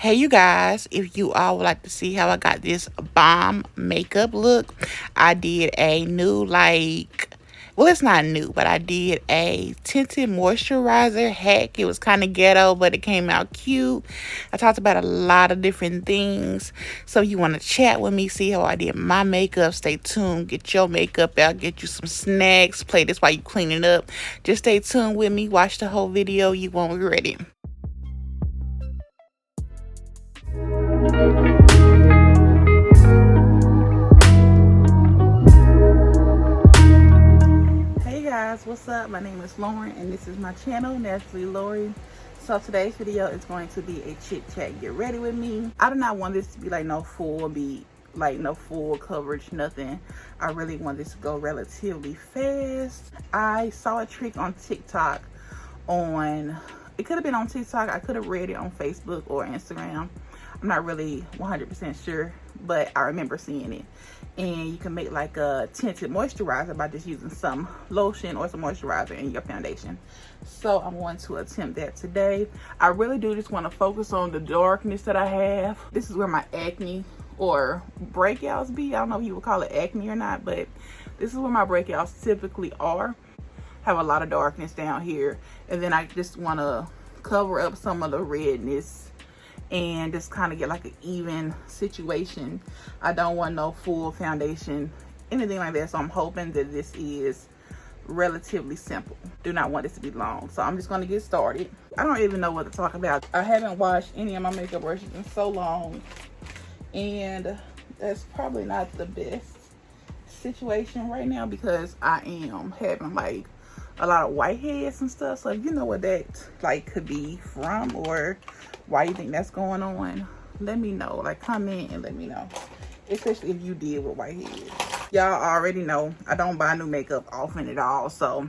Hey you guys, if you all would like to see how I got this bomb makeup look, I did a new well, it's not new, but I did a tinted moisturizer hack. It was kind of ghetto, but it came out cute. I talked about a lot of different things. So if you want to chat with me, see how I did my makeup, stay tuned. Get your makeup out, get you some snacks, play this while you cleaning up. Just stay tuned with me, watch the whole video. You won't regret it. Hey guys, what's up? My name is Lauren and this is my channel, Naturally Lori. So today's video is going to be a chit chat get ready with me. I do not want this to be like no full coverage, nothing. I really want this to go relatively fast. I saw a trick on TikTok it could have been on TikTok, I could have read it on Facebook or Instagram. I'm not really 100% sure, but I remember seeing it. And you can make like a tinted moisturizer by just using some lotion or some moisturizer in your foundation. So I'm going to attempt that today. I really do just want to focus on the darkness that I have. This is where my acne or breakouts be. I don't know if you would call it acne or not, but this is where my breakouts typically are. Have a lot of darkness down here, and then I just want to cover up some of the redness and just kind of get like an even situation. I don't want no full foundation, anything like that. So I'm hoping that this is relatively simple. Do not want this to be long. So I'm just going to get started. I don't even know what to talk about. I haven't washed any of my makeup brushes in so long, and that's probably not the best situation right now because I am having like a lot of whiteheads and stuff. So if you know what that like could be from or why you think that's going on, let me know. Like, comment and let me know, especially if you deal with whiteheads. Y'all already know I don't buy new makeup often at all, so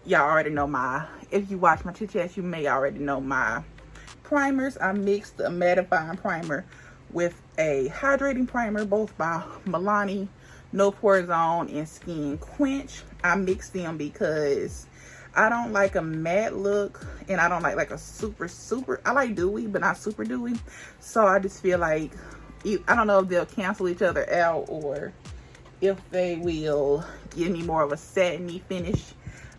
y'all already know if you watch my chit chats, you may already know my primers. I mixed a mattifying primer with a hydrating primer, both by Milani, No Pore Zone and Skin Quench. I mixed them because I don't like a matte look, and I don't like a super, I like dewy, but not super dewy. So I just feel like, I don't know if they'll cancel each other out or if they will give me more of a satiny finish.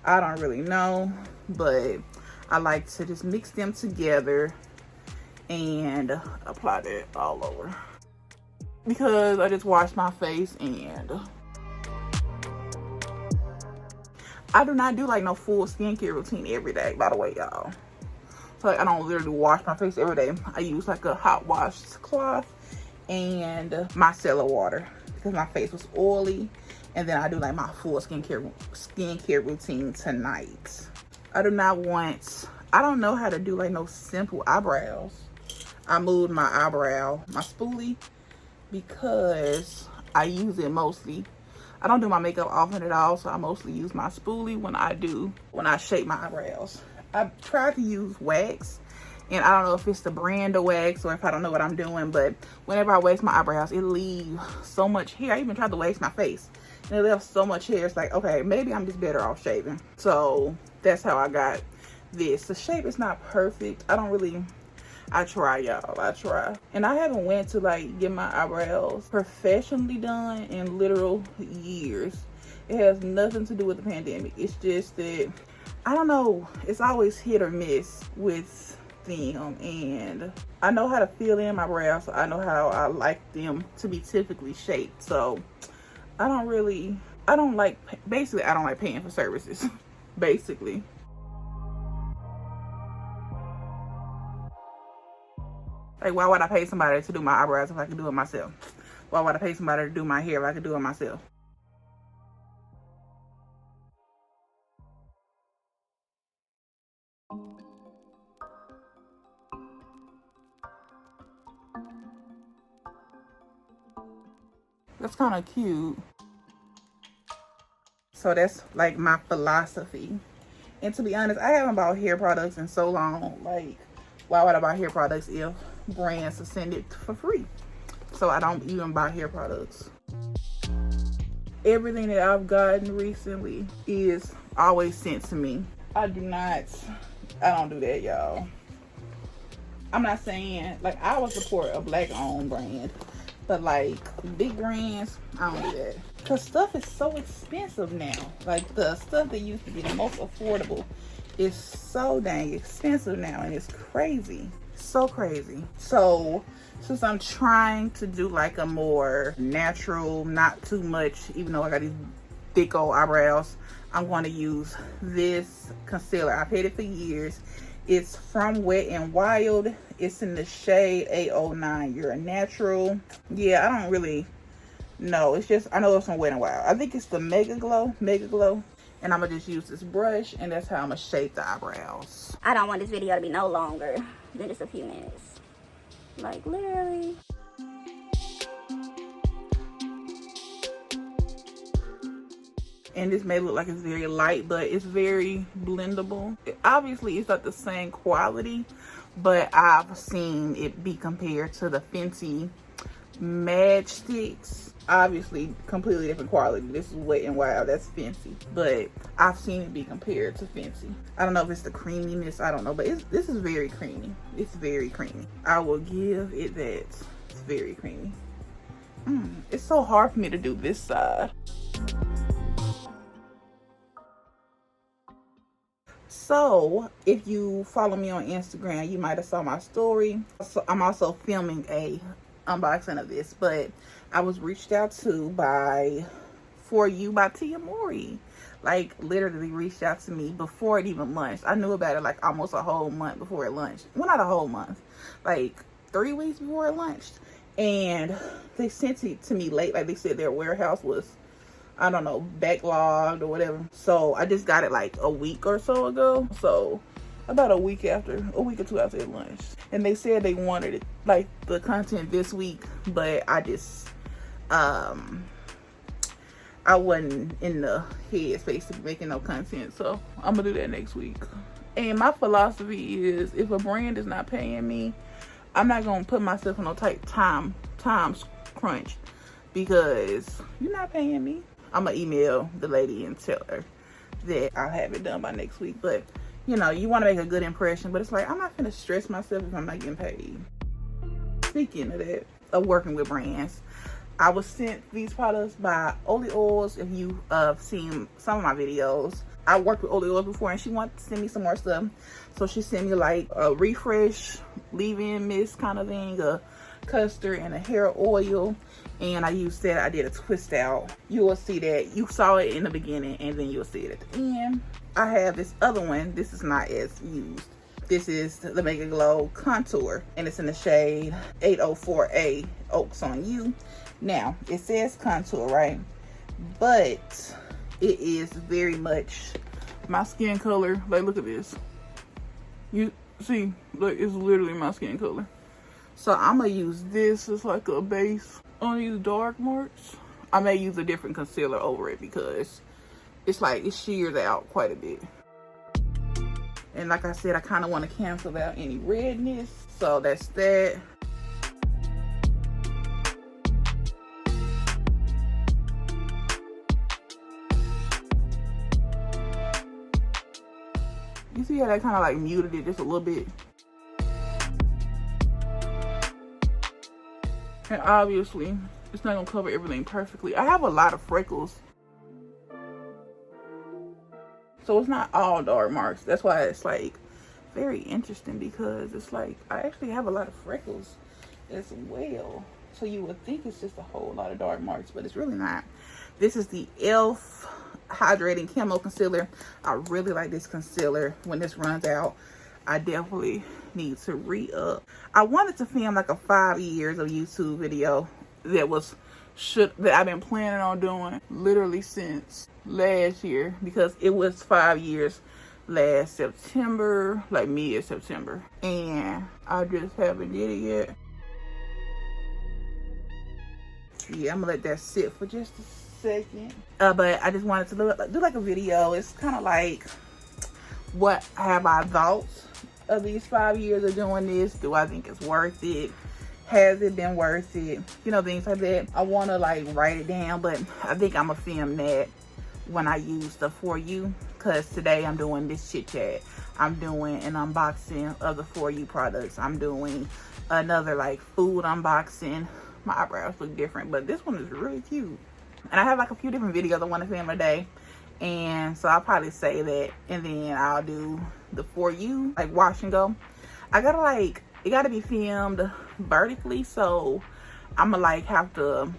I don't really know, but I like to just mix them together and apply that all over because I just washed my face, and I do not do like no full skincare routine every day, by the way, y'all. So like, I don't literally wash my face every day. I use like a hot wash cloth and micellar water because my face was oily, and then I do like my full skincare routine tonight. I don't know how to do like no simple eyebrows. I moved my spoolie, because I use it mostly. I don't do my makeup often at all, so I mostly use my spoolie when I shape my eyebrows. I try to use wax, and I don't know if it's the brand of wax or if I don't know what I'm doing, but whenever I wax my eyebrows, it leaves so much hair. I even tried to wax my face, and it left so much hair. It's like, okay, maybe I'm just better off shaving. So that's how I got this. The shape is not perfect. I try, y'all. I try. And I haven't went to like get my eyebrows professionally done in literal years. It has nothing to do with the pandemic. It's just that, I don't know, it's always hit or miss with them. And I know how to fill in my brows, so I know how I like them to be typically shaped. So I don't like paying for services, basically. Like, why would I pay somebody to do my eyebrows if I could do it myself? Why would I pay somebody to do my hair if I could do it myself? That's kind of cute. So that's like my philosophy. And to be honest, I haven't bought hair products in so long. Like, why would I buy hair products if brands will send it for free? So I don't even buy hair products. Everything that I've gotten recently is always sent to me. I don't do that, y'all. I'm not saying, like, I would support a black owned brand, but like big brands, I don't do that. Cause stuff is so expensive now. Like the stuff that used to be the most affordable is so dang expensive now, and it's crazy. So crazy. So since I'm trying to do like a more natural, not too much, even though I got these thick old eyebrows, I'm going to use this concealer. I've had it for years. It's from Wet n Wild. It's in the shade 809. You're a natural. Yeah, I don't really know. It's just, I know it's from Wet n Wild. I think it's the Mega Glow. And I'm going to just use this brush, and that's how I'm going to shape the eyebrows. I don't want this video to be no longer than just a few minutes. Like, literally. And this may look like it's very light, but it's very blendable. Obviously, it's not the same quality, but I've seen it be compared to the Fenty Matchsticks. Obviously, completely different quality. This is Wet n Wild, that's Fenty. But I've seen it be compared to Fenty. I don't know if it's the creaminess, I don't know, but this is very creamy. It's very creamy. I will give it that. It's very creamy. It's so hard for me to do this side. So if you follow me on Instagram, you might have saw my story. So I'm also filming a unboxing of this, but I was reached out to by For You by Tia Mori. Like literally reached out to me before it even launched. I knew about it like almost a whole month before it launched. Well, not a whole month, like 3 weeks before it launched. And they sent it to me late. Like they said their warehouse was, I don't know, backlogged or whatever. So I just got it like a week or so ago. So about a week or two after it launched. And they said they wanted it, like the content this week, but I just, I wasn't in the headspace to be making no content. So I'm gonna do that next week. And my philosophy is, if a brand is not paying me, I'm not gonna put myself in no tight time crunch, because you're not paying me. I'm gonna email the lady and tell her that I'll have it done by next week. But you know, you want to make a good impression, but it's like, I'm not gonna stress myself if I'm not getting paid. Speaking of that, of working with brands, I was sent these products by Oli Oils. If you have seen some of my videos, I worked with Oli Oils before, and she wanted to send me some more stuff. So she sent me like a refresh leave-in mist kind of thing, a custard, and a hair oil. And I used that. I did a twist out. You will see that. You saw it in the beginning, and then you'll see it at the end. I have this other one. This is not as used. This is the Mega Glow Contour, and it's in the shade 804A, Oaks on You. Now, it says contour, right? But it is very much my skin color. Like, look at this. You see, like, it's literally my skin color. So I'm gonna use this as like a base on these dark marks. I may use a different concealer over it because it's like, it shears out quite a bit. And like I said, I kind of want to cancel out any redness. So that's that. You see how that kind of like muted it just a little bit? And obviously, it's not gonna cover everything perfectly. I have a lot of freckles, so it's not all dark marks. That's why it's like very interesting, because it's like I actually have a lot of freckles as well. So you would think it's just a whole lot of dark marks, but it's really not. This is the e.l.f. Hydrating Camo Concealer. I really like this concealer. When this runs out, I definitely need to re-up. I wanted to film like a 5 years of YouTube video that I've been planning on doing literally since last year, because it was 5 years last September, like mid-September, and I just haven't did it yet. Yeah, I'm gonna let that sit for just a second. But I just wanted to do like a video. It's kind of like, what have I thought of these 5 years of doing this? Do I think it's worth it? Has it been worth it? You know, things like that. I want to like write it down, but I think I'm gonna film that when I use the For You, because today I'm doing this chit chat. I'm doing an unboxing of the For You products. I'm doing another like food unboxing. My eyebrows look different, but this one is really cute. And I have like a few different videos I want to film today. And so I'll probably say that, and then I'll do the For You, like wash and go. I gotta like, it gotta be filmed vertically, so I'm gonna like have to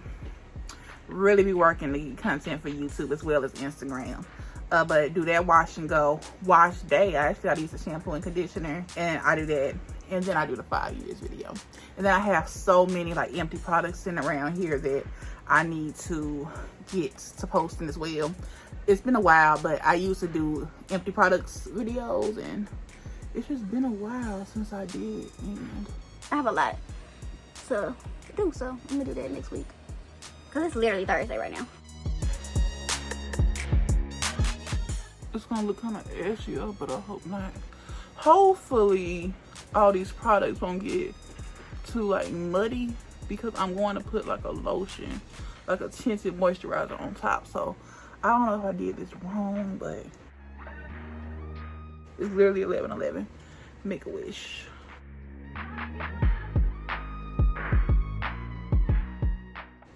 really be working to get content for YouTube as well as Instagram. But do that wash and go, wash day. I actually gotta use the shampoo and conditioner, and I do that. And then I do the 5 years video. And then I have so many like empty products sitting around here that I need to get to posting as well. It's been a while, but I used to do empty products videos, and it's just been a while since I did. And I have a lot to do, so I'm gonna do that next week. Cause it's literally Thursday right now. it's gonna look kind of ashy up, but I hope not. Hopefully all these products won't get too like muddy, because I'm going to put like a lotion, like a tinted moisturizer on top. So I don't know if I did this wrong, but it's literally 11/11. Make a wish.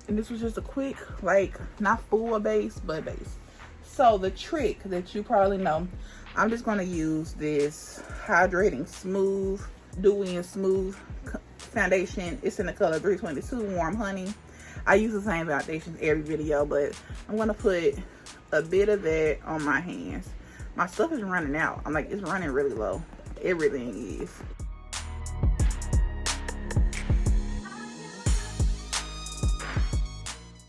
And this was just a quick, like, not full base, but base. So the trick that you probably know, I'm just gonna use this hydrating smooth, dewy and smooth foundation. It's in the color 322 Warm Honey. I use the same foundation every video, but I'm gonna put a bit of that on my hands. My stuff is running out. I'm like, it's running really low. Everything is.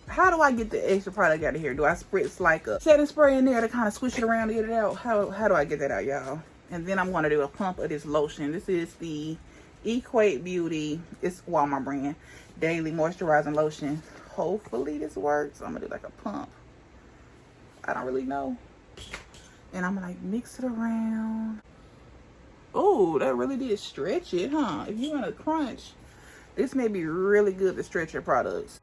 How do I get the extra product out of here? Do I spritz like a setting spray in there to kind of squish it around to get it out? How do I get that out, y'all? And then I'm going to do a pump of this lotion. This is the Equate Beauty, it's Walmart brand, daily moisturizing lotion. Hopefully this works. I'm going to do like a pump. I don't really know. And I'm going to like mix it around. Oh, that really did stretch it, huh? If you want to crunch, this may be really good to stretch your products.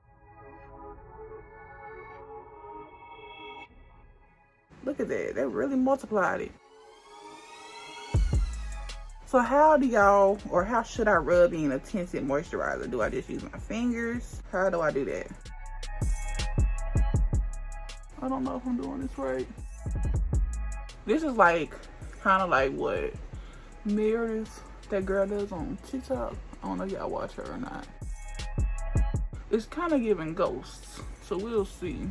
Look at that. That really multiplied it. So how do y'all, or how should I rub in a tinted moisturizer? Do I just use my fingers? How do I do that? I don't know if I'm doing this right. This is like, kind of like what Meredith, that girl, does on TikTok. I don't know if y'all watch her or not. It's kind of giving ghosts, so we'll see.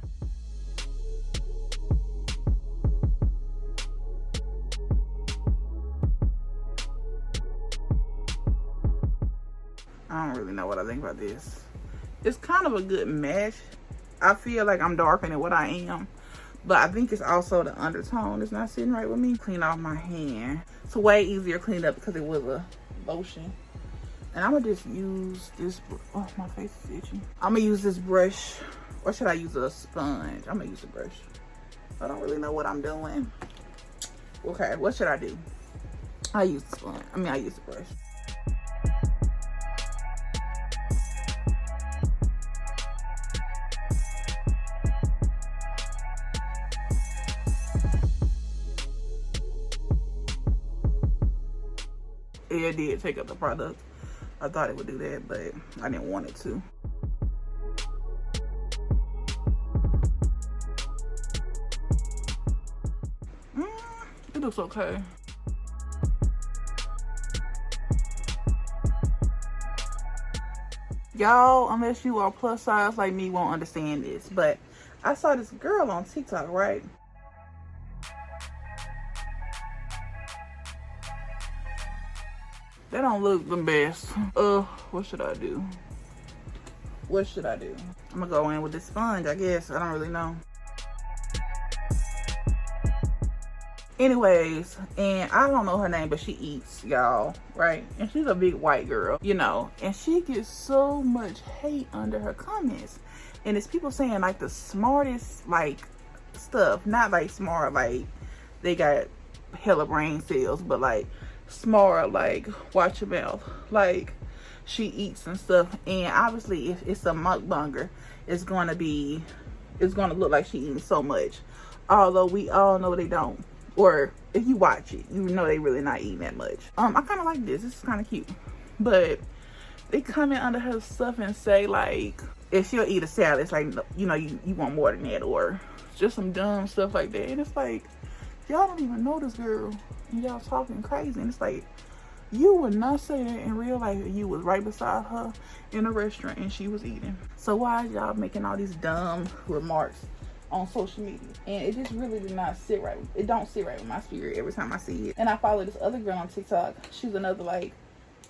I don't really know what I think about this. It's kind of a good mesh. I feel like I'm darker than what I am, but I think it's also the undertone is not sitting right with me. Clean off my hand. It's way easier to clean up because it was a lotion. And I'm gonna just use this. Oh, my face is itchy. I'm gonna use this brush, or should I use a sponge? I'm gonna use a brush. I don't really know what I'm doing. Okay, what should I do? I use the sponge. I use the brush. It did take up the product. I thought it would do that, but I didn't want it to. It looks okay. Y'all, unless you are plus size like me, won't understand this, but I saw this girl on TikTok, right? That don't look the best. What should I do? What should I do? I'm gonna go in with this sponge, I guess. I don't really know. Anyways, and I don't know her name, but she eats, y'all, right? And she's a big white girl, you know, and she gets so much hate under her comments. And it's people saying like the smartest like stuff, not like smart like they got hella brain cells, but like smart, like watch your mouth, like she eats and stuff. And obviously if it's a mukbanger, it's gonna look like she eating so much, although we all know they don't. or if you watch it, you know they really not eating that much. I kind of like this. This is kind of cute. But they come in under her stuff and say, like, if she'll eat a salad, it's like, you know, you want more than that, or just some dumb stuff like that. And it's like, y'all don't even know this girl, and y'all talking crazy. And it's like, you would not say that in real life if you was right beside her in a restaurant and she was eating. So why is y'all making all these dumb remarks on social media? And it just really did not sit right. It don't sit right with my spirit every time I see it. And I follow this other girl on TikTok. She's another like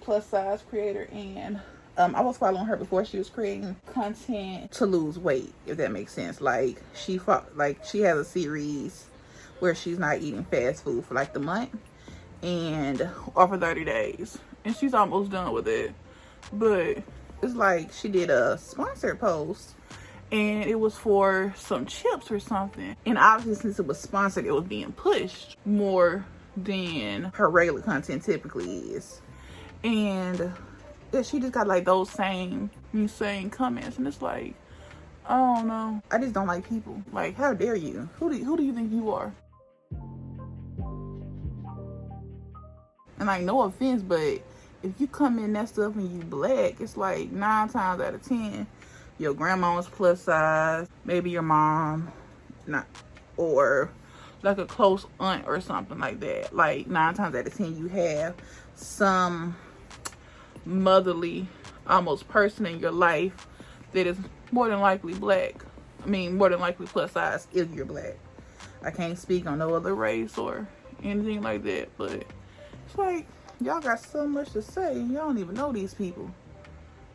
plus size creator, and I was following her before she was creating content to lose weight, if that makes sense. Like she has a series where she's not eating fast food for like the month or for 30 days, and she's almost done with it. But it's like she did a sponsored post, and it was for some chips or something, and obviously since it was sponsored, it was being pushed more than her regular content typically is. And yeah, she just got like those same comments, and it's like, I don't know. I just don't like people. Like, how dare you? Who do you think you are? And like, no offense, but if you come in that stuff and you black, it's like 9 times out of 10, your grandma's plus size, maybe your mom, or like a close aunt or something like that. Like 9 times out of 10, you have some motherly almost person in your life that is more than likely black. I mean, more than likely plus size if you're black. I can't speak on no other race or anything like that, but it's like, y'all got so much to say and y'all don't even know these people.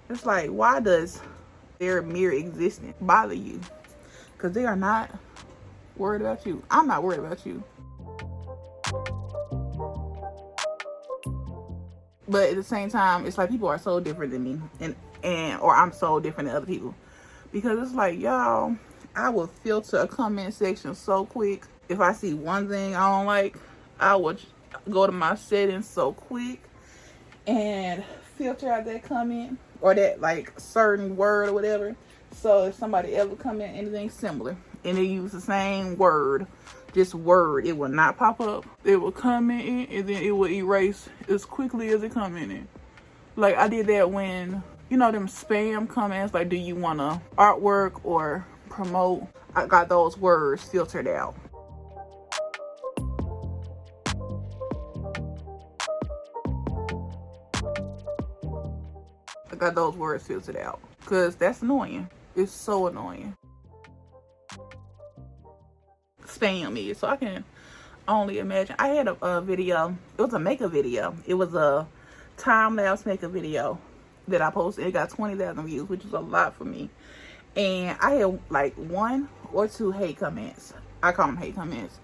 It's like, why does their mere existence bother you? Because they are not worried about you. I'm not worried about you. But at the same time, it's like people are so different than me, or I'm so different than other people. Because it's like, y'all, I will filter a comment section so quick. If I see one thing I don't like, I would go to my settings so quick and filter out that comment or that like certain word or whatever. So if somebody ever comment anything similar and they use the same word, this word, it will not pop up. It will comment in and then it will erase as quickly as it come in. Like I did that when, you know, them spam comments, like, do you want to artwork or promote? I got those words filtered out. I got those words filtered out because that's annoying. It's so annoying. Spam is. So I can only imagine. I had a video. It was a makeup video. It was a time-lapse makeup video that I posted. It got 20,000 views, which is a lot for me. And I had like 1 or 2 hate comments. I call them hate comments.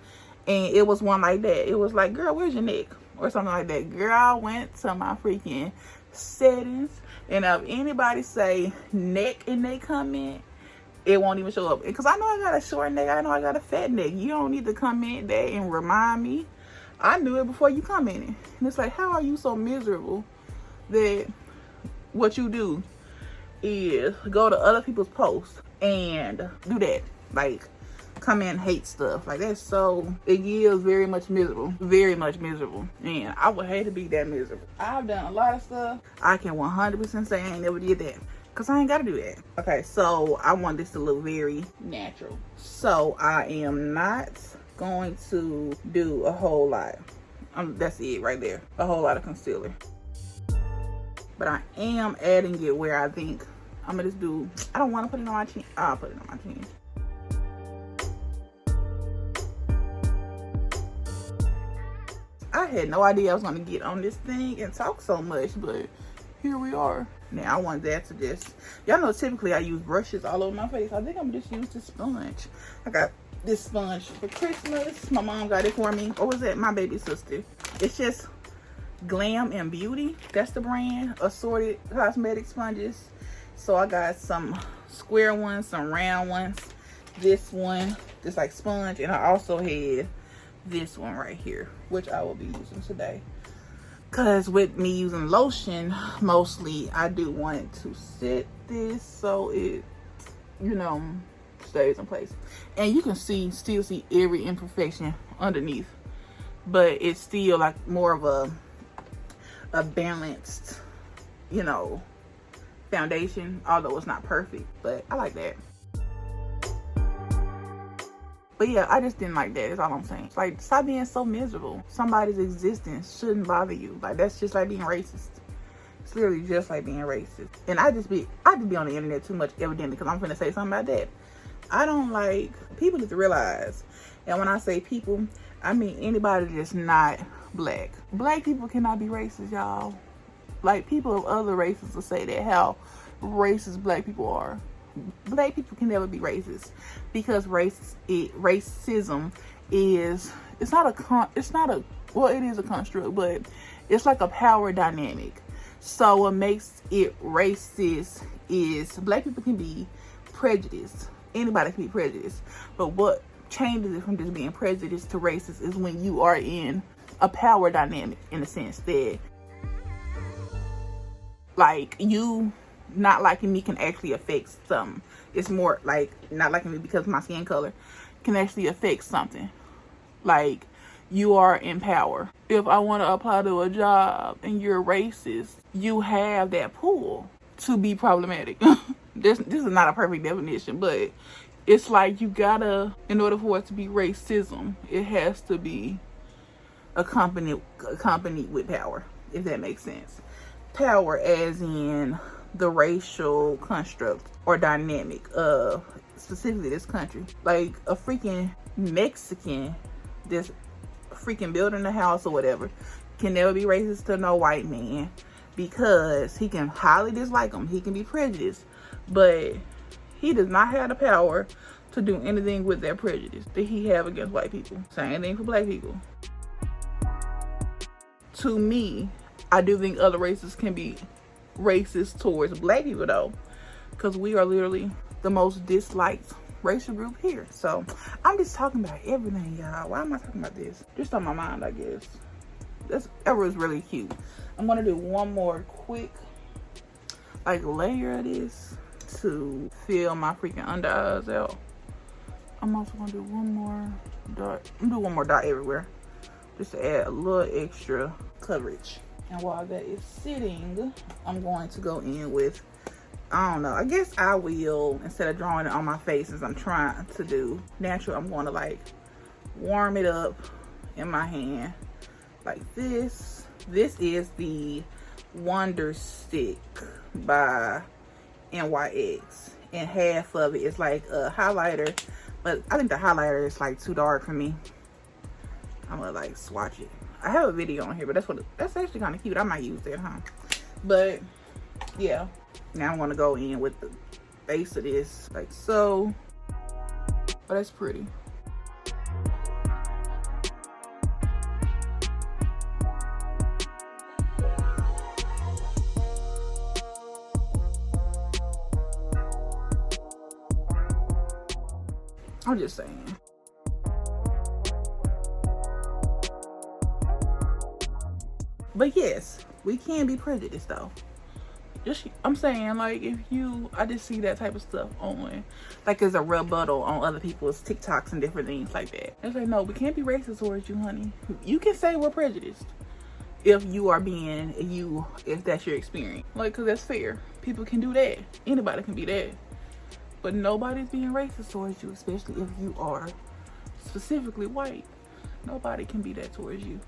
And it was one like that. It was like, girl, where's your neck? Or something like that. Girl, I went to my freaking settings. And if anybody say neck in their comment, it won't even show up. Because I know I got a short neck. I know I got a fat neck. You don't need to comment that and remind me. I knew it before you commented. And it's like, how are you so miserable that what you do is go to other people's posts and do that? Like, come in and hate stuff. Like, that's so, it is very much miserable. Very much miserable. And I would hate to be that miserable. I've done a lot of stuff. I can 100% say I ain't never did that. Because I ain't got to do that. Okay, so I want this to look very natural. So I am not going to do a whole lot. That's it right there. A whole lot of concealer. But I am adding it where I think I'm going to just do, I don't want to put it on my chin. I'll put it on my chin. I had no idea I was going to get on this thing and talk so much, but here we are. Now I want that to just, y'all know typically I use brushes all over my face. I think I'm just use this sponge. I got this sponge for Christmas. My mom got it for me. Or was that my baby sister? It's just Glam and Beauty. That's the brand. Assorted cosmetic sponges. So I got some square ones, some round ones. This one, this like sponge. And I also had this one right here, which I will be using today. Because with me using lotion mostly, I do want it to set this so it, you know, stays in place. And you can still see every imperfection underneath. but it's still like more of a balanced, you know, foundation, although it's not perfect, but I like that. But yeah, I just didn't like that, is all I'm saying. Like, stop being so miserable. Somebody's existence shouldn't bother you. Like, that's just like being racist. It's literally just like being racist. And I just be on the internet too much, evidently, because I'm finna say something about that. I don't like, people need to realize, and when I say people, I mean anybody that's not black. Black people cannot be racist, y'all. Like, people of other races will say that, how racist black people are. Black people can never be racist, because racism is, well, it is a construct, but it's like a power dynamic. So what makes it racist is black people can be prejudiced. Anybody can be prejudiced, but what changes it from just being prejudiced to racist is when you are in a power dynamic, in the sense that, like, you not liking me can actually affect something. It's more like not liking me because of my skin color can actually affect something. Like, you are in power. If I want to apply to a job and you're racist, you have that pull to be problematic. This is not a perfect definition, but it's like you gotta, in order for it to be racism, it has to be accompanied with power, if that makes sense. Power as in the racial construct or dynamic of specifically this country. Like, a freaking Mexican that's freaking building a house or whatever can never be racist to no white man, because he can highly dislike him, he can be prejudiced, but he does not have the power to do anything with that prejudice that he have against white people. Same thing for black people. To me, I do think other races can be racist towards black people, though, because we are literally the most disliked racial group here. So I'm just talking about everything, y'all. Why am I talking about this? Just on my mind, I guess. That was really cute. I'm gonna do one more quick like layer of this to fill my freaking under eyes out. I'm also gonna do one more dot. I'm gonna do one more dot everywhere, just to add a little extra coverage. And while that is sitting, I'm going to go in with, I don't know, I guess I will, instead of drawing it on my face as I'm trying to do natural, I'm going to like warm it up in my hand like this. This is the Wonder Stick by NYX, and half of it is like a highlighter, but I think the highlighter is like too dark for me. I'm gonna like swatch it. I have a video on here, but that's actually kind of cute. I might use that, huh? But yeah, now I'm gonna go in with the base of this like so. Oh, that's pretty. I'm just saying. But yes, we can be prejudiced though. I'm saying, like, if you, I just see that type of stuff on, like, as a rebuttal on other people's TikToks and different things like that. It's like, no, we can't be racist towards you, honey. You can say we're prejudiced if you are being, if that's your experience. Like, because that's fair. People can do that. Anybody can be that. But nobody's being racist towards you, especially if you are specifically white. Nobody can be that towards you.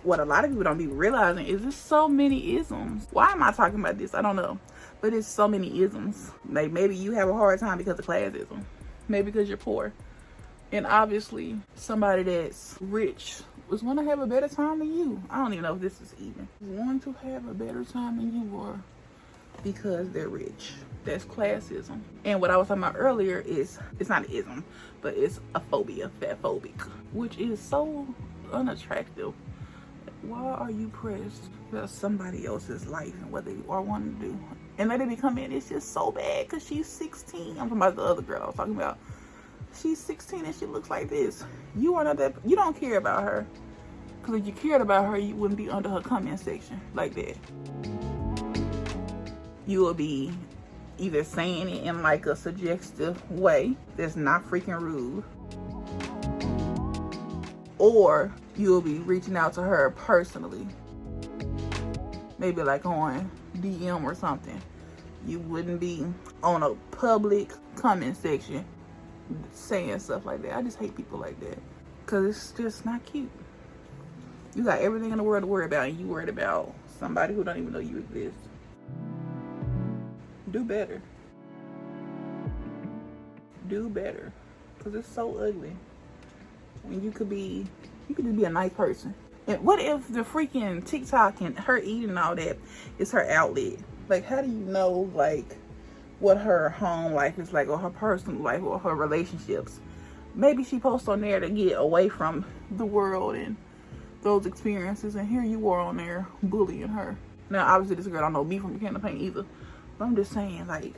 What a lot of people don't be realizing is there's so many isms. Why am I talking about this? I don't know. But there's so many isms. Like, maybe you have a hard time because of classism. Maybe because you're poor. And obviously, somebody that's rich was going to have a better time than you. I don't even know if this is even. Want to have a better time than you are because they're rich. That's classism. And what I was talking about earlier is, it's not an ism, but it's a phobia, fat phobic, which is so unattractive. Why are you pressed about somebody else's life and what they are wanting to do? And let it become in, it's just so bad because she's 16. I'm talking about the other girl I was talking about. She's 16 and she looks like this. You are not that, you don't care about her. Because if you cared about her, you wouldn't be under her comment section like that. You will be either saying it in like a suggestive way that's not freaking rude, or you'll be reaching out to her personally, maybe like on DM or something. You wouldn't be on a public comment section saying stuff like that. I just hate people like that, because it's just not cute. You got everything in the world to worry about, and you worried about somebody who don't even know you exist. Do better. Do better, because it's so ugly when you could just be a nice person. And what if the freaking TikTok and her eating and all that is her outlet? Like, how do you know, like, what her home life is like, or her personal life, or her relationships? Maybe she posts on there to get away from the world and those experiences, and here you are on there bullying her. Now, obviously, this girl don't know me from a can of paint either, but I'm just saying, like,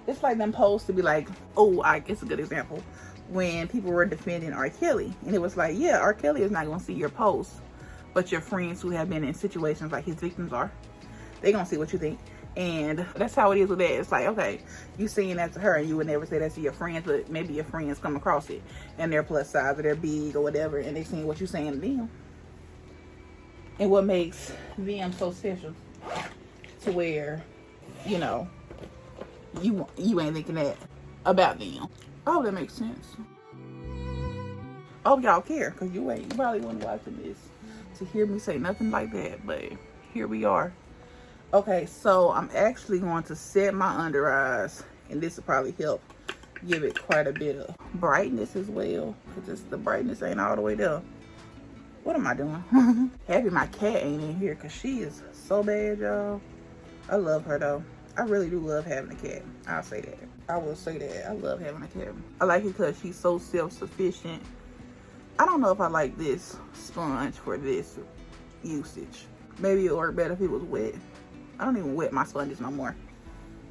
it's like them posts to be like, oh, I guess a good example, when people were defending R. Kelly, and it was like, yeah, R. Kelly is not going to see your posts, but your friends who have been in situations like his victims are, they going to see what you think. And that's how it is with that. It's like, okay, you saying that to her, and you would never say that to your friends, but maybe your friends come across it, and they're plus size, or they're big, or whatever, and they seeing what you're saying to them. And what makes them so special to where, you know, you ain't thinking that about them. I hope that makes sense. I hope y'all care, because you probably wouldn't watching this to hear me say nothing like that, but here we are. Okay, so I'm actually going to set my under eyes, and this will probably help give it quite a bit of brightness as well, because the brightness ain't all the way there. What am I doing? Happy my cat ain't in here, because she is so bad, y'all. I love her, though. I really do love having a cat. I'll say that. I will say that. I love having a cat. I like it because she's so self-sufficient. I don't know if I like this sponge for this usage. Maybe it would work better if it was wet. I don't even wet my sponges no more.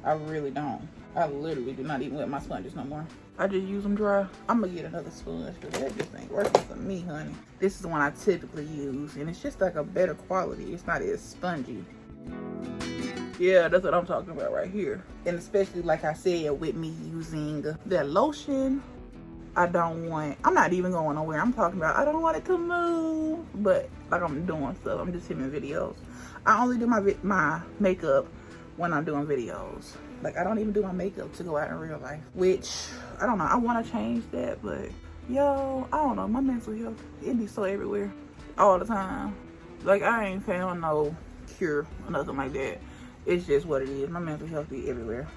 I really don't. I literally do not even wet my sponges no more. I just use them dry. I'm gonna get another sponge, because that just ain't working for me, honey. This is the one I typically use, and it's just like a better quality. It's not as spongy. Yeah, that's what I'm talking about right here. And especially, like I said, with me using that lotion, I'm not even going nowhere. I'm talking about, I don't want it to move, but like I'm doing stuff. I'm just filming videos. I only do my makeup when I'm doing videos. Like, I don't even do my makeup to go out in real life, which, I don't know. I want to change that, but yo, I don't know. My mental health, it be so everywhere all the time. Like, I ain't found no cure or nothing like that. It's just what it is. My mental health be everywhere.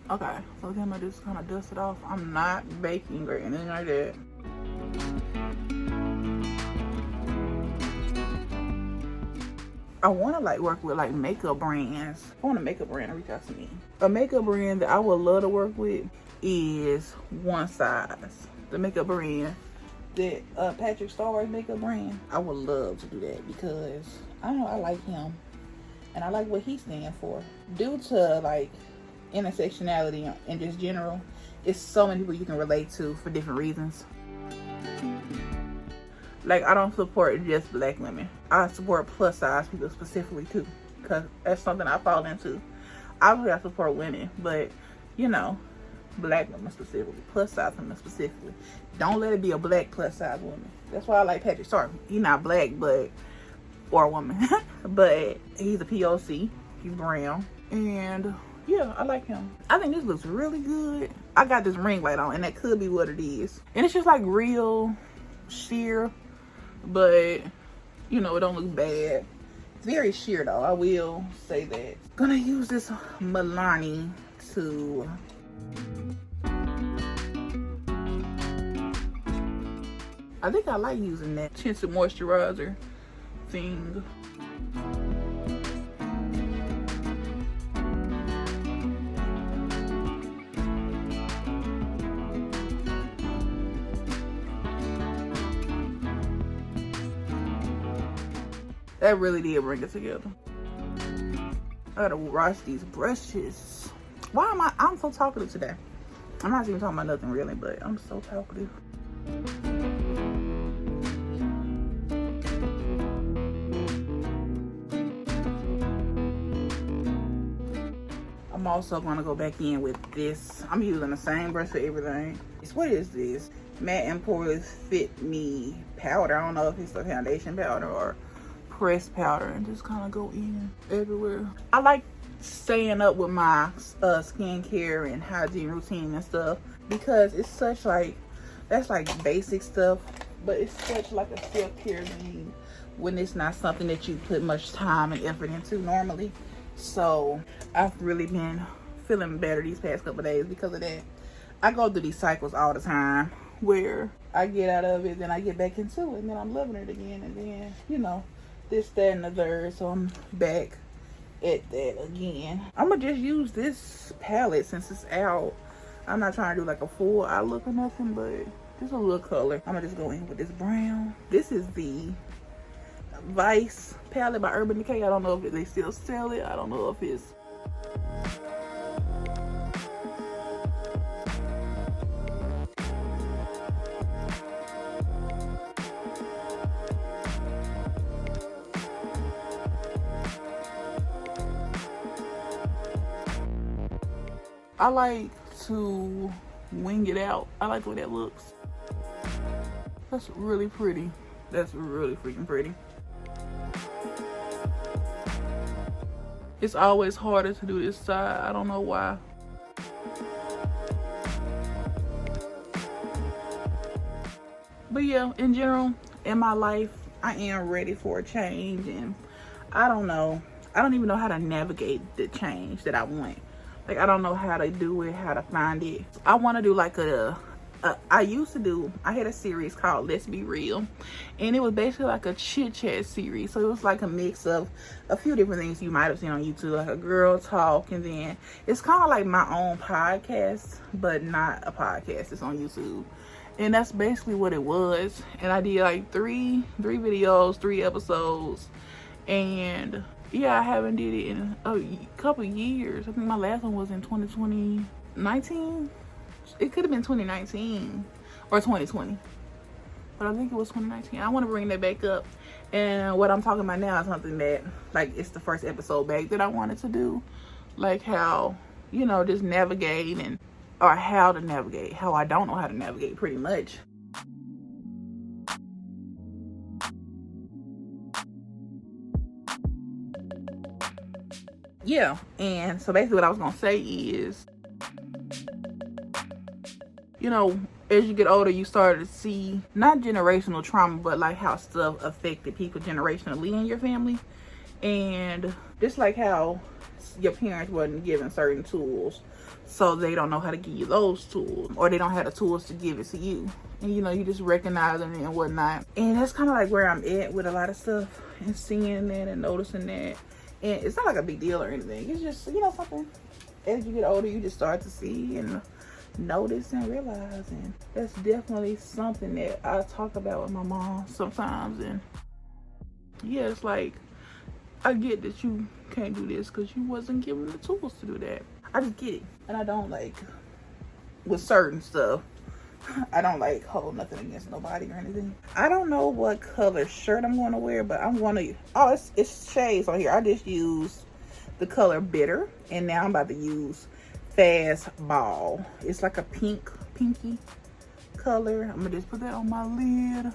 Okay, so then I just kind of dust it off. I'm not baking or anything like that. I want to like work with like makeup brands. I want a makeup brand to reach out to me. A makeup brand that I would love to work with is One Size. The makeup brand that Patrick Starr's makeup brand. I would love to do that, because I don't know, I like him and I like what he stands for. Due to like intersectionality and just general, it's so many people you can relate to for different reasons. Like, I don't support just black women. I support plus size people specifically too, because that's something I fall into. Obviously I support women, but you know, black women specifically, plus size women specifically. Don't let it be a black plus size woman. That's why I like Patrick Starr. He's not black, or a woman, but he's a POC. He's brown, and yeah, I like him. I think this looks really good. I got this ring light on, and that could be what it is. And it's just like real sheer, but you know, it don't look bad. It's very sheer though, I will say that. Gonna use this Milani to I think I like using that tinted moisturizer thing. That really did bring it together. I gotta wash these brushes. Why am I'm so talkative today? I'm not even talking about nothing really, but I'm so talkative. I'm I'm also gonna go back in with this. I'm using the same brush for everything. What is this? Matte and Poreless Fit Me powder. I don't know if it's a foundation powder or pressed powder, and just kind of go in everywhere. I like staying up with my skincare and hygiene routine and stuff, because it's such like, that's like basic stuff, but it's such like a self-care thing when it's not something that you put much time and effort into normally. So I've really been feeling better these past couple of days because of that. I go through these cycles all the time where I get out of it, then I get back into it, and then I'm loving it again, and then, you know, this, that, and the third. So I'm back at that again. I'm gonna just use this palette since it's out. I'm not trying to do like a full eye look or nothing, but just a little color. I'm gonna just go in with this brown. This is the Vice palette by Urban Decay. I don't know if they still sell it. I don't know if it's... I like to wing it out. I like the way that looks. That's really pretty. That's really freaking pretty. It's always harder to do this side. I don't know why. But yeah, in general, in my life, I am ready for a change, and I don't know. I don't even know how to navigate the change that I want. Like, I don't know how to do it, how to find it. I want to do like I had a series called Let's Be Real, and it was basically like a chit chat series. So it was like a mix of a few different things you might have seen on YouTube, like a girl talk, and then it's kind of like my own podcast, but not a podcast. It's on YouTube, and that's basically what it was. And I did like three videos, 3 episodes, and yeah, I haven't did it in a couple years. I think my last one was in 2019. It could have been 2019 or 2020, but I think it was 2019. I want to bring that back up, and what I'm talking about now is something that, like, it's the first episode back that I wanted to do, like how, you know, just navigate, and or how to navigate, how I don't know how to navigate, pretty much. Yeah, and so basically what I was gonna say is, you know, as you get older, you start to see not generational trauma, but like how stuff affected people generationally in your family, and just like how your parents wasn't given certain tools, so they don't know how to give you those tools, or they don't have the tools to give it to you, and you know, you just recognizing it and whatnot. And that's kind of like where I'm at with a lot of stuff, and seeing that and noticing that. And it's not like a big deal or anything. It's just, you know, something as you get older, you just start to see and notice and realize. And that's definitely something that I talk about with my mom sometimes. And yeah, it's like, I get that you can't do this because you wasn't given the tools to do that. I just get it. And I don't like, with certain stuff, I don't like hold nothing against nobody or anything. I don't know what color shirt I'm going to wear, but I'm going to, oh, it's shades on here. I just used the color Bitter, and now I'm about to use Fast Ball. It's like a pinky color. I'm going to just put that on my lid.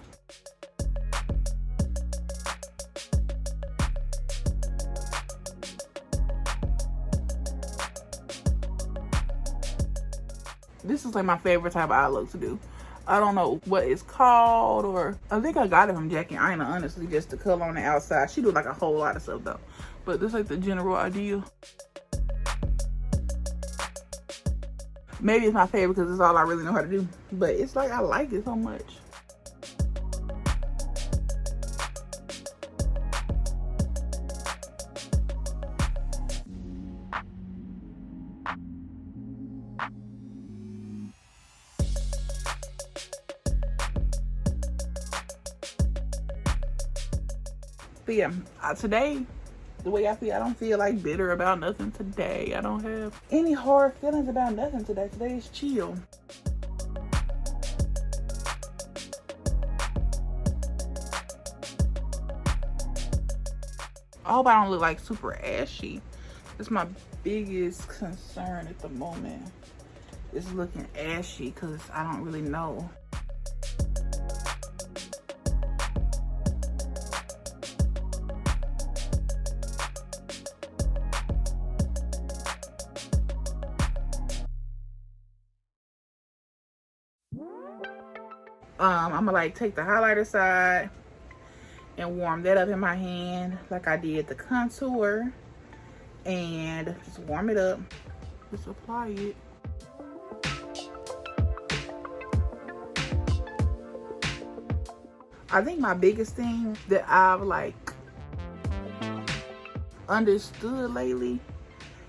This is like my favorite type of eye look to do. I don't know what it's called, or I think I got it from Jackie Aina, honestly, just the color on the outside. She do like a whole lot of stuff though, but this is like the general idea. Maybe it's my favorite because it's all I really know how to do, but it's like I like it so much. But yeah, today, the way I feel, I don't feel like bitter about nothing today. I don't have any hard feelings about nothing today. Today is chill. I hope I don't look like super ashy. It's my biggest concern at the moment is looking ashy because I don't really know. I'm gonna like take the highlighter side and warm that up in my hand like I did the contour, and just warm it up. Just apply it. I think my biggest thing that I've like understood lately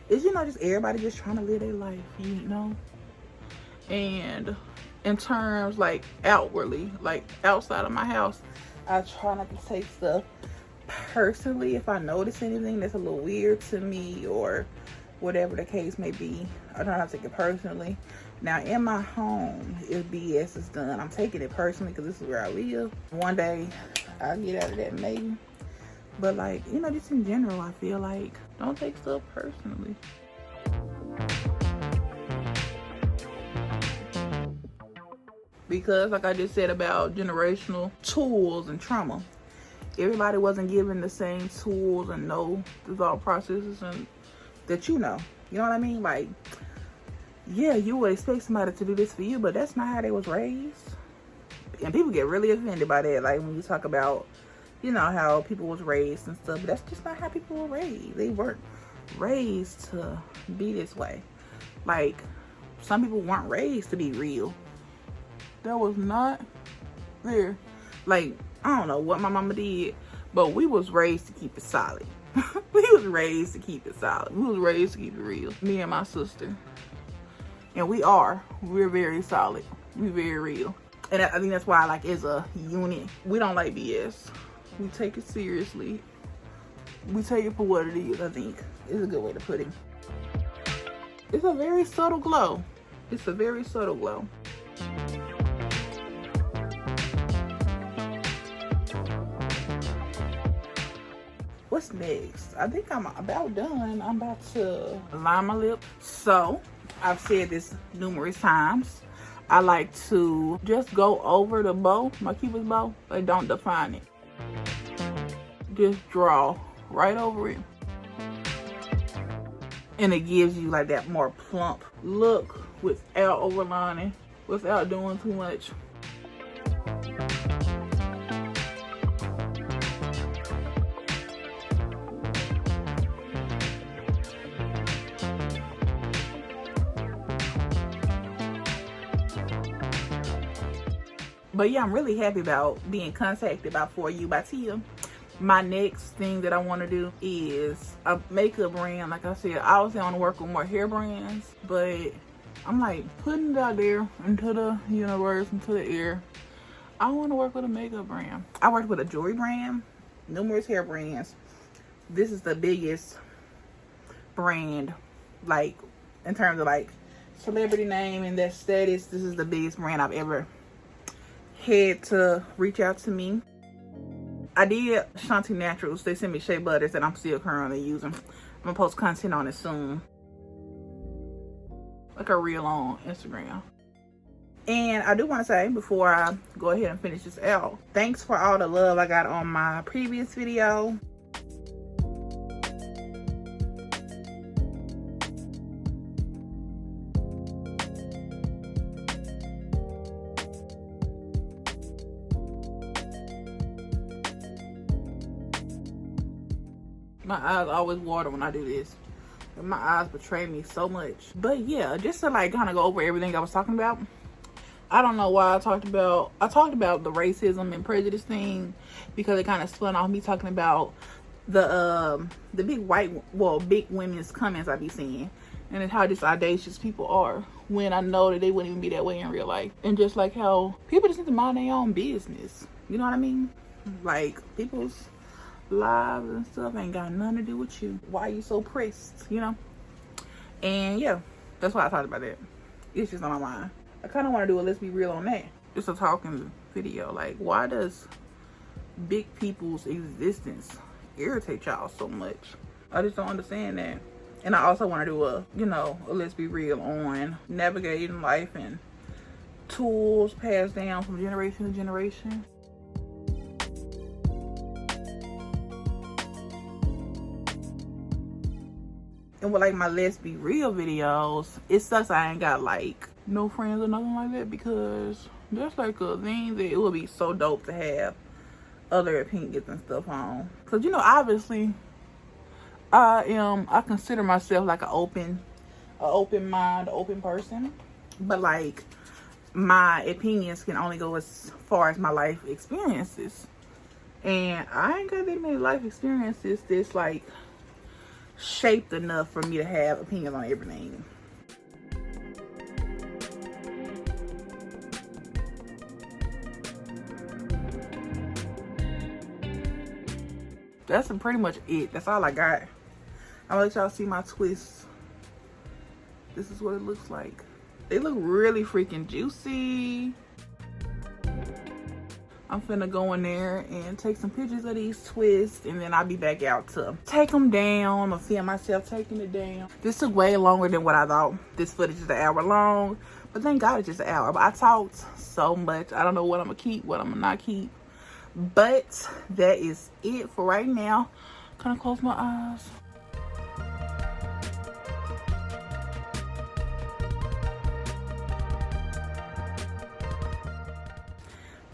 is, you know, just everybody just trying to live their life, you know? And in terms like outwardly, like outside of my house, I try not to take stuff personally. If I notice anything that's a little weird to me or whatever the case may be, I try not to take it personally. Now in my home, if BS is done, I'm taking it personally because this is where I live. One day I'll get out of that maybe. But like, you know, just in general, I feel like don't take stuff personally. Because like I just said about generational tools and trauma, everybody wasn't given the same tools and know the thought processes and that you know. You know what I mean? Like, yeah, you would expect somebody to do this for you, but that's not how they was raised. And people get really offended by that. Like when you talk about, you know, how people was raised and stuff, but that's just not how people were raised. They weren't raised to be this way. Like, some people weren't raised to be real. That was not there. Like, I don't know what my mama did, but we was raised to keep it solid. We was raised to keep it solid. We was raised to keep it real. Me and my sister. And we're very solid. We're very real. And I think that's why, like, as a unit, we don't like BS. We take it seriously. We take it for what it is, I think. Is a good way to put it. It's a very subtle glow. It's a very subtle glow. What's next? I think I'm about done. I'm about to line my lip. So, I've said this numerous times. I like to just go over the bow, my Cupid's bow. Like, don't define it. Just draw right over it. And it gives you like that more plump look without overlining, without doing too much. But yeah, I'm really happy about being contacted by For You by Tia. My next thing that I want to do is a makeup brand. Like I said, I was want to work with more hair brands, but I'm like putting it out there into the universe, into the air. I want to work with a makeup brand. I worked with a jewelry brand, numerous hair brands. This is the biggest brand, like in terms of like celebrity name and that status. This is the biggest brand I've ever had to reach out to me. I did Shanti Naturals. They sent me shea butters that I'm still currently using. I'm gonna post content on it soon, like a reel on Instagram. And I do want to say, before I go ahead and finish this out, thanks for all the love I got on my previous video. My eyes always water when I do this. My eyes betray me so much. But yeah, just to like kind of go over everything I was talking about. I don't know why I talked about the racism and prejudice thing, because it kind of spun off me talking about the big women's comments I be seeing, and it's how just audacious people are when I know that they wouldn't even be that way in real life. And just like how people just need to mind their own business. You know what I mean? Like, people's lives and stuff ain't got nothing to do with you. Why are you so pressed, you know? And yeah, that's why I talked about that. It's just on my mind. I kind of want to do a let's be real on that. Just a talking video. Like, why does big people's existence irritate y'all so much? I just don't understand that. And I also want to do a, you know, a let's be real on navigating life and tools passed down from generation to generation. And with like my let's be real videos, it sucks I ain't got like no friends or nothing like that, because that's like a thing that it would be so dope to have other opinions and stuff on. Cause you know, obviously I consider myself like an open mind, open person, but like my opinions can only go as far as my life experiences, and I ain't got that many life experiences that's like shaped enough for me to have opinions on everything. That's pretty much it. That's all I got. I'll let y'all see my twists. This is what it looks like. They look really freaking juicy. I'm finna go in there and take some pictures of these twists, and then I'll be back out to take them down. I'm gonna film myself taking it down. This took way longer than what I thought. This footage is an hour long, but thank God it's just an hour. But I talked so much. I don't know what I'm gonna keep, what I'm gonna not keep. But that is it for right now. Kind of close my eyes.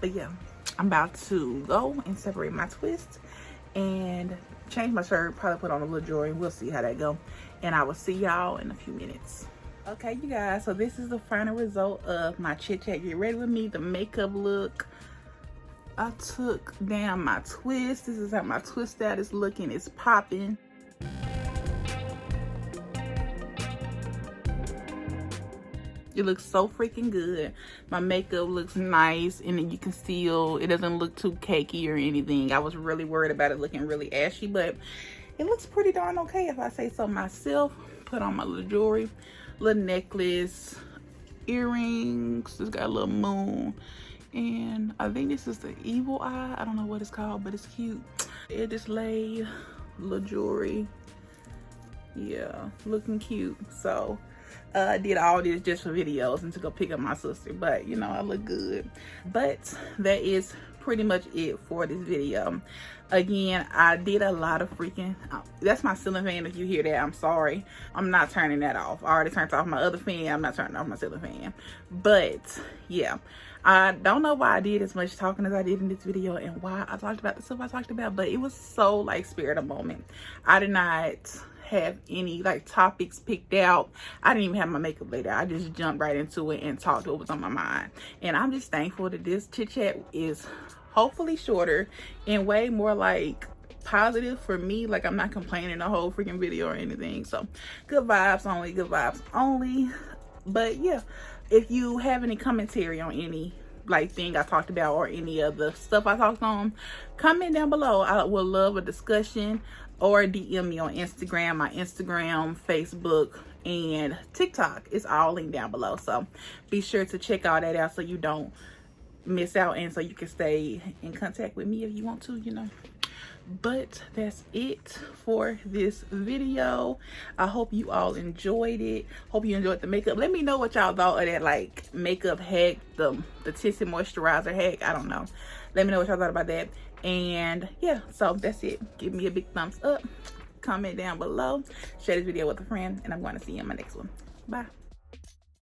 But yeah, I'm about to go and separate my twist and change my shirt, probably put on a little jewelry. We'll see how that go, and I will see y'all in a few minutes. Okay, you guys, so this is the final result of my Chit Chat Get Ready With Me, the makeup look. I took down my twist. This is how my twist out is looking. It's popping. It looks so freaking good. My makeup looks nice, and then you can still, it doesn't look too cakey or anything. I was really worried about it looking really ashy, but it looks pretty darn okay if I say so myself. Put on my little jewelry, little necklace, earrings. It's got a little moon, and I think this is the evil eye. I don't know what it's called, but it's cute. It just laid, little jewelry. Yeah, looking cute. So I did all this just for videos and to go pick up my sister, but you know, I look good. But that is pretty much it for this video. Again, I did a lot of freaking, that's my ceiling fan. If you hear that, I'm sorry. I'm not turning that off. I already turned off my other fan. I'm not turning off my ceiling fan. But yeah, I don't know why I did as much talking as I did in this video, and why I talked about the stuff I talked about, but it was so like spirit of moment. I did not have any like topics picked out. I didn't even have my makeup laid out. I just jumped right into it and talked what was on my mind. And I'm just thankful that this chit chat is hopefully shorter and way more like positive for me. Like, I'm not complaining the whole freaking video or anything. So good vibes only, good vibes only. But yeah, if you have any commentary on any like thing I talked about or any of the stuff I talked on, comment down below. I would love a discussion, or DM me on Instagram. My Instagram, Facebook, and TikTok is all linked down below. So be sure to check all that out so you don't miss out, and so you can stay in contact with me if you want to, you know. But that's it for this video. I hope you all enjoyed it. Hope you enjoyed the makeup. Let me know what y'all thought of that like makeup hack, the tinted moisturizer hack. I don't know. Let me know what y'all thought about that. And yeah, so that's it. Give me a big thumbs up, comment down below, share this video with a friend, and I'm going to see you in my next one. Bye.